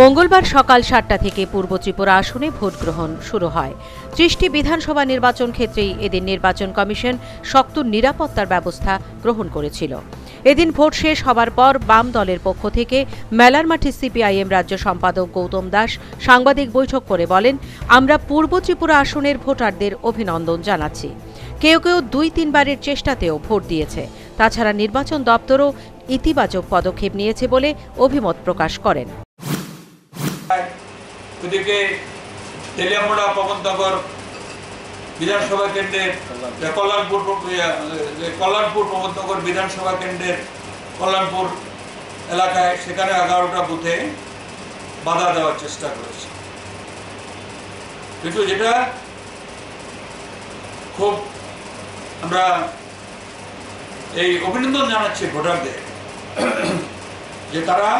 মঙ্গলবার সকাল ৭টা থেকে পূর্ব ত্রিপুরা আসনে ভোট গ্রহণ শুরু হয়। ৩০টি বিধানসভা নির্বাচন ক্ষেত্রেই এদিন নির্বাচন কমিশন শক্ত নিরাপত্তার ব্যবস্থা গ্রহণ করেছিল। এদিন ভোট শেষ হবার পর বাম দলের পক্ষ থেকে মেলার মাঠে সিপিআইএম রাজ্য সম্পাদক গৌতম দাস সাংবাদিক বৈঠক করে বলেন, আমরা পূর্ব ত্রিপুরা আসনের ভোটারদের অভিনন্দন জানাচ্ছি। কেউ কেউ ২-৩ বারের চেষ্টাতেও ভোট দিয়েছে। তাছাড়া নির্বাচন দপ্তরও ইতিবাচক পদক্ষেপ নিয়েছে বলে অভিমত প্রকাশ করেন। ওদিকে তেলিয়ামুড়া প্রবন্ধনগর বিধানসভা কেন্দ্রের কল্যাণপুর প্রবন্ধনগর বিধানসভা কেন্দ্রের কল্যাণপুর এলাকায় সেখানে 11টা বুথে বাধা দেওয়ার চেষ্টা করেছে। কিন্তু যেটা খুব আমরা এই অভিনন্দন জানাচ্ছি ভোটারদের যে তারা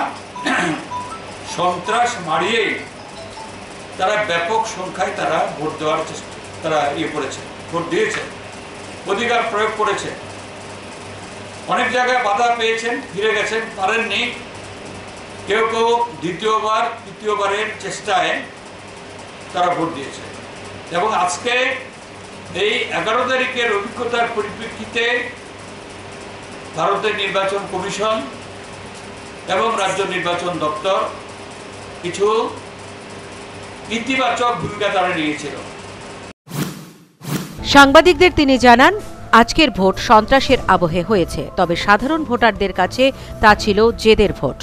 সন্ত্রাস মারিয়ে তারা ব্যাপক সংখ্যায় তারা ভোট দেওয়ার চেষ্টা তারা করেছে, ভোট দিয়েছে, অধিকার প্রয়োগ করেছে। অনেক জায়গায় বাধা পেয়েছেন, ফিরে গেছেন, পারেননি। কেউ কেউ দ্বিতীয়বার তৃতীয়বারের চেষ্টায় তারা ভোট দিয়েছে। এবং আজকে এই 11 তারিখের অভিজ্ঞতার পরিপ্রেক্ষিতে ভারতের নির্বাচন কমিশন এবং রাজ্য নির্বাচন দপ্তর কিছু ইতিবাচক ভূমিকা তারা নিয়েছিল। সাংবাদিকদের তিনি জানান, আজকের ভোট সন্ত্রাসের আবহে হয়েছে, তবে সাধারণ ভোটারদের কাছে তা ছিল জেদের ভোট।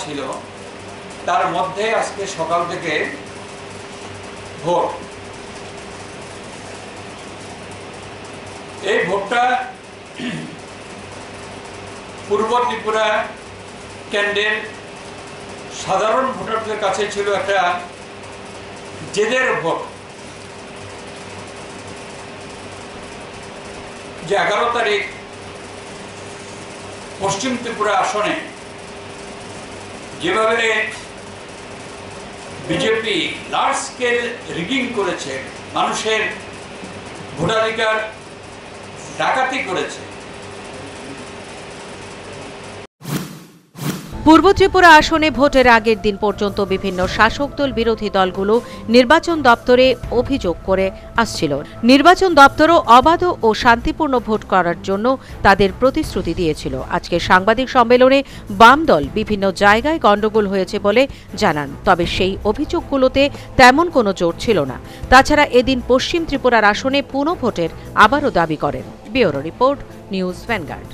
ছিল তার মধ্যে আজকে সকাল থেকে ভোট, এই ভোটটা পূর্ব ত্রিপুরা কেন্দ্রের সাধারণ ভোটারদের কাছে ছিল একটা জেদের ভোট। যে 11 তারিখ পশ্চিম ত্রিপুরা আসনে যেভাবে বিজেপি লার্জ স্কেল রিগিং করেছে, মানুষের ভোটাধিকার ডাকাতি করেছে। পূর্ব ত্রিপুরা আসনে ভোটের আগের দিন পর্যন্ত বিভিন্ন শাসক দল বিরোধী দলগুলো নির্বাচন দপ্তরে অভিযোগ করে আসছিল। নির্বাচন দপ্তরও অবাধ ও শান্তিপূর্ণ ভোট করার জন্য তাদের প্রতিশ্রুতি দিয়েছিল। আজকে সাংবাদিক সম্মেলনে বাম দল বিভিন্ন জায়গায় গণ্ডগোল হয়েছে বলে জানান, তবে সেই অভিযোগগুলোতে তেমন কোনো জোর ছিল না। তাছাড়া এদিন পশ্চিম ত্রিপুরার আসনে পুনঃ ভোটের আবারও দাবি করেন। Bureau report, news vanguard.